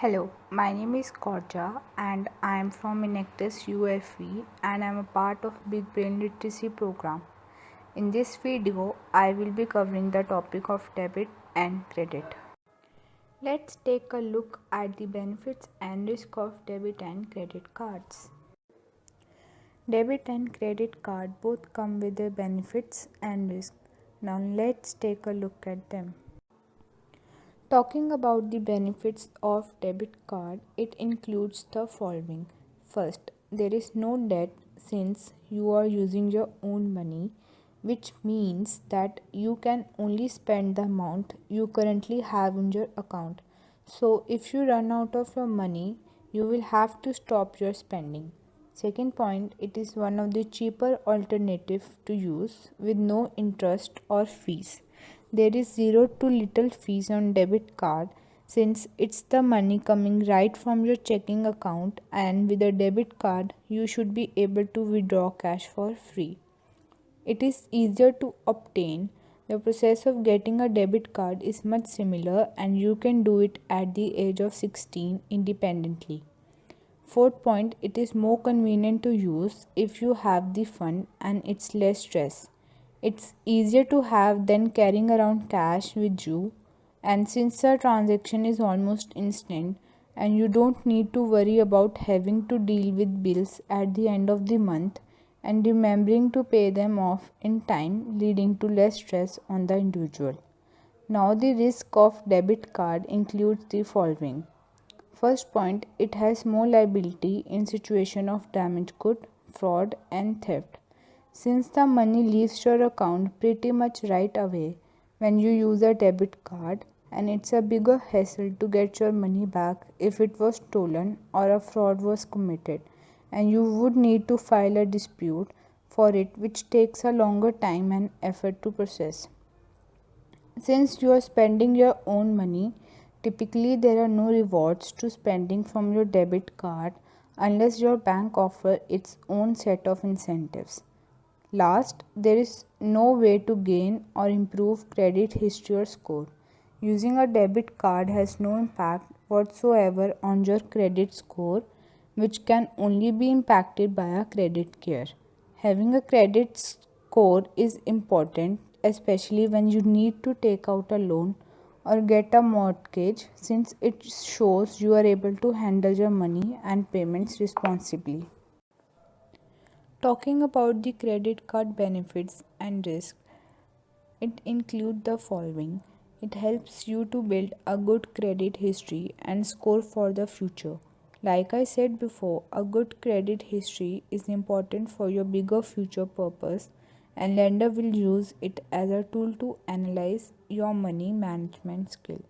Hello, my name is Korja and I am from Enactus UFV and I am a part of Big Brain Literacy program. In this video, I will be covering the topic of debit and credit. Let's take a look at the benefits and risk of debit and credit cards. Debit and credit card both come with their benefits and risks. Now let's take a look at them. Talking about the benefits of debit card, it includes the following. First, there is no debt since you are using your own money, which means that you can only spend the amount you currently have in your account. So, if you run out of your money, you will have to stop your spending. Second point, it is one of the cheaper alternative to use with no interest or fees. There is zero to little fees on debit card since it's the money coming right from your checking account, and with a debit card you should be able to withdraw cash for free. It is easier to obtain. The process of getting a debit card is much similar and you can do it at the age of 16 independently. Fourth point, it is more convenient to use if you have the fund and it's less stress. It's easier to have than carrying around cash with you, and since the transaction is almost instant and you don't need to worry about having to deal with bills at the end of the month and remembering to pay them off in time, leading to less stress on the individual. Now the risk of debit card includes the following. First point, it has more liability in situation of damaged good, fraud and theft. Since the money leaves your account pretty much right away when you use a debit card, and it's a bigger hassle to get your money back if it was stolen or a fraud was committed, and you would need to file a dispute for it, which takes a longer time and effort to process. Since you are spending your own money, typically there are no rewards to spending from your debit card unless your bank offers its own set of incentives. Last, there is no way to gain or improve credit history or score. Using a debit card has no impact whatsoever on your credit score, which can only be impacted by a credit care. Having a credit score is important, especially when you need to take out a loan or get a mortgage, since it shows you are able to handle your money and payments responsibly. Talking about the credit card benefits and risks, it includes the following. It helps you to build a good credit history and score for the future. Like I said before, a good credit history is important for your bigger future purpose, and lender will use it as a tool to analyze your money management skill.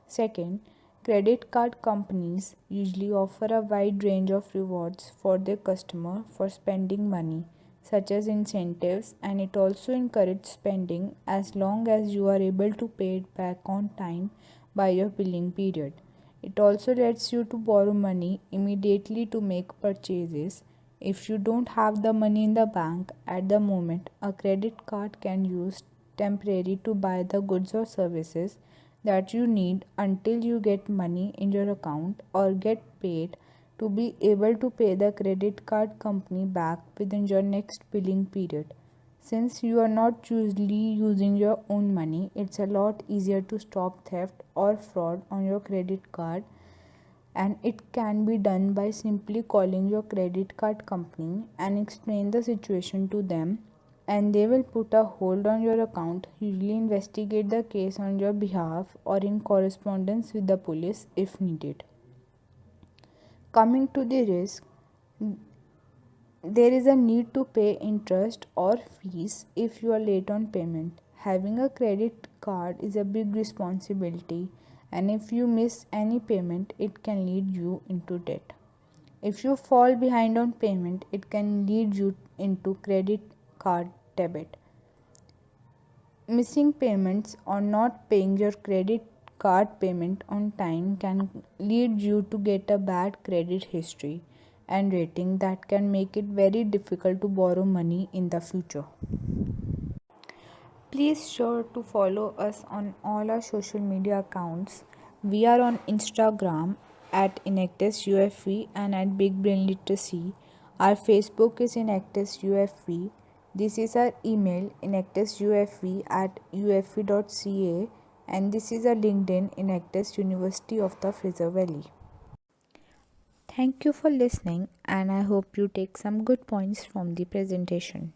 Second, credit card companies usually offer a wide range of rewards for their customer for spending money, such as incentives, and it also encourages spending as long as you are able to pay it back on time by your billing period. It also lets you to borrow money immediately to make purchases. If you don't have the money in the bank at the moment, a credit card can use temporary to buy the goods or services that you need until you get money in your account or get paid to be able to pay the credit card company back within your next billing period. Since you are not usually using your own money, it's a lot easier to stop theft or fraud on your credit card, and it can be done by simply calling your credit card company and explain the situation to them, and they will put a hold on your account, usually investigate the case on your behalf or in correspondence with the police if needed. Coming to the risk, there is a need to pay interest or fees if you are late on payment. Having a credit card is a big responsibility, and if you miss any payment, it can lead you into debt. If you fall behind on payment, it can lead you into credit card debit. Missing payments or not paying your credit card payment on time can lead you to get a bad credit history and rating that can make it very difficult to borrow money in the future. Please sure to follow us on all our social media accounts. We are on Instagram at Enactus UFV and at Big Brain Literacy. Our Facebook is Enactus UFV. This is our email enactusufv at ufv.ca, and this is our LinkedIn Enactus University of the Fraser Valley. Thank you for listening, and I hope you take some good points from the presentation.